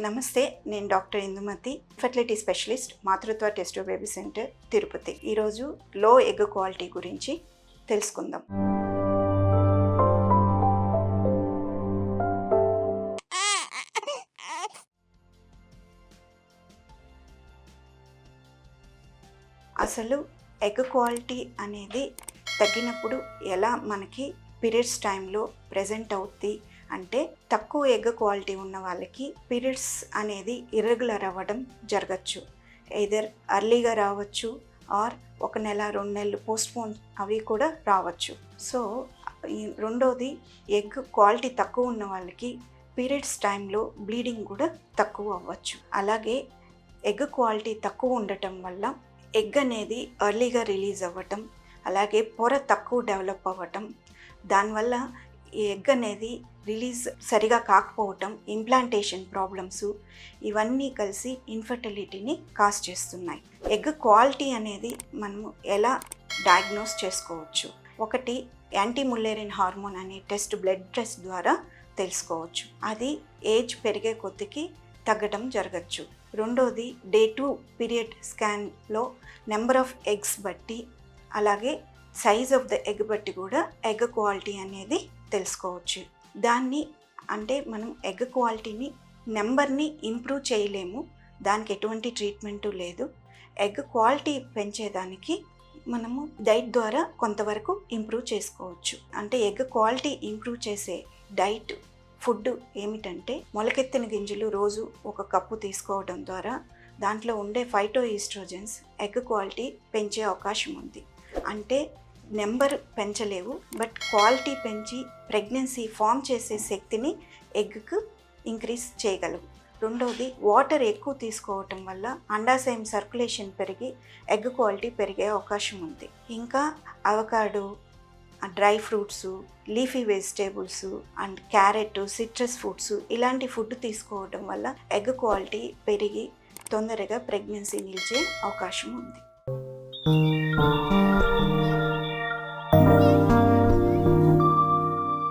నమస్తే, నేను doctor Indumati, fertility specialist, మాతృత్వ టెస్ట్ బేబీ సెంటర్, తిరుపతి. ఈరోజు లో ఎగ్ క్వాలిటీ గురించి తెలుసుకుందాం. అసలు ఎగ్ క్వాలిటీ అనేది తగ్గినప్పుడు ఎలా మనకి పీరియడ్స్ టైంలో ప్రెజెంట్ అవుద్ది అంటే, తక్కువ ఎగ్ క్వాలిటీ ఉన్న వాళ్ళకి పీరియడ్స్ అనేది ఇర్రెగ్యులర్ అవ్వడం జరగచ్చు. ఎయిదర్ అర్లీగా రావచ్చు ఆర్ 1 నెల 2 నెలలు పోస్ట్పోన్ అవి కూడా రావచ్చు. సో రెండోది, ఎగ్ క్వాలిటీ తక్కువ ఉన్న వాళ్ళకి పీరియడ్స్ టైంలో బ్లీడింగ్ కూడా తక్కువ అవ్వచ్చు. అలాగే ఎగ్ క్వాలిటీ తక్కువ ఉండటం వల్ల ఎగ్ అనేది ఎర్లీగా రిలీజ్ అవ్వటం, అలాగే పొర తక్కువ డెవలప్ అవ్వటం, దానివల్ల ఈ ఎగ్ అనేది రిలీజ్ సరిగా కాకపోవటం, ఇంప్లాంటేషన్ ప్రాబ్లమ్స్, ఇవన్నీ కలిసి ఇన్ఫర్టిలిటీని కాజ్ చేస్తున్నాయి. ఎగ్ క్వాలిటీ అనేది మనము ఎలా డయాగ్నోస్ చేసుకోవచ్చు? ఒకటి, యాంటీ ముల్లేరిన్ హార్మోన్ అనే టెస్ట్ బ్లడ్ టెస్ట్ ద్వారా తెలుసుకోవచ్చు. అది ఏజ్ పెరిగే కొద్దికి తగ్గడం జరగచ్చు. రెండోది, డే 2 పీరియడ్ స్కాన్లో నెంబర్ ఆఫ్ ఎగ్స్ బట్టి, అలాగే సైజ్ ఆఫ్ ద ఎగ్ బట్టి కూడా ఎగ్ క్వాలిటీ అనేది తెలుసుకోవచ్చు. దాన్ని అంటే మనం ఎగ్ క్వాలిటీని నెంబర్ని ఇంప్రూవ్ చేయలేము, దానికి ఎటువంటి ట్రీట్మెంటు లేదు. ఎగ్ క్వాలిటీ పెంచేదానికి మనము డైట్ ద్వారా కొంతవరకు ఇంప్రూవ్ చేసుకోవచ్చు. అంటే ఎగ్ క్వాలిటీ ఇంప్రూవ్ చేసే డైట్ ఫుడ్ ఏమిటంటే, మొలకెత్తిన గింజలు రోజు 1 కప్పు తీసుకోవడం ద్వారా దాంట్లో ఉండే ఫైటో ఈస్ట్రోజన్స్ ఎగ్ క్వాలిటీ పెంచే అవకాశం ఉంది. అంటే నెంబర్ పెంచలేవు, బట్ క్వాలిటీ పెంచి ప్రెగ్నెన్సీ ఫామ్ చేసే శక్తిని ఎగ్కు ఇంక్రీజ్ చేయగలవు. రెండోది, వాటర్ ఎక్కువ తీసుకోవటం వల్ల అండాశయం సర్క్యులేషన్ పెరిగి ఎగ్ క్వాలిటీ పెరిగే అవకాశం ఉంది. ఇంకా avocado, dry fruits, leafy vegetables and carrot, citrus fruits ఇలాంటి ఫుడ్ తీసుకోవడం వల్ల ఎగ్ క్వాలిటీ పెరిగి తొందరగా ప్రెగ్నెన్సీ నిలిచే అవకాశం ఉంది.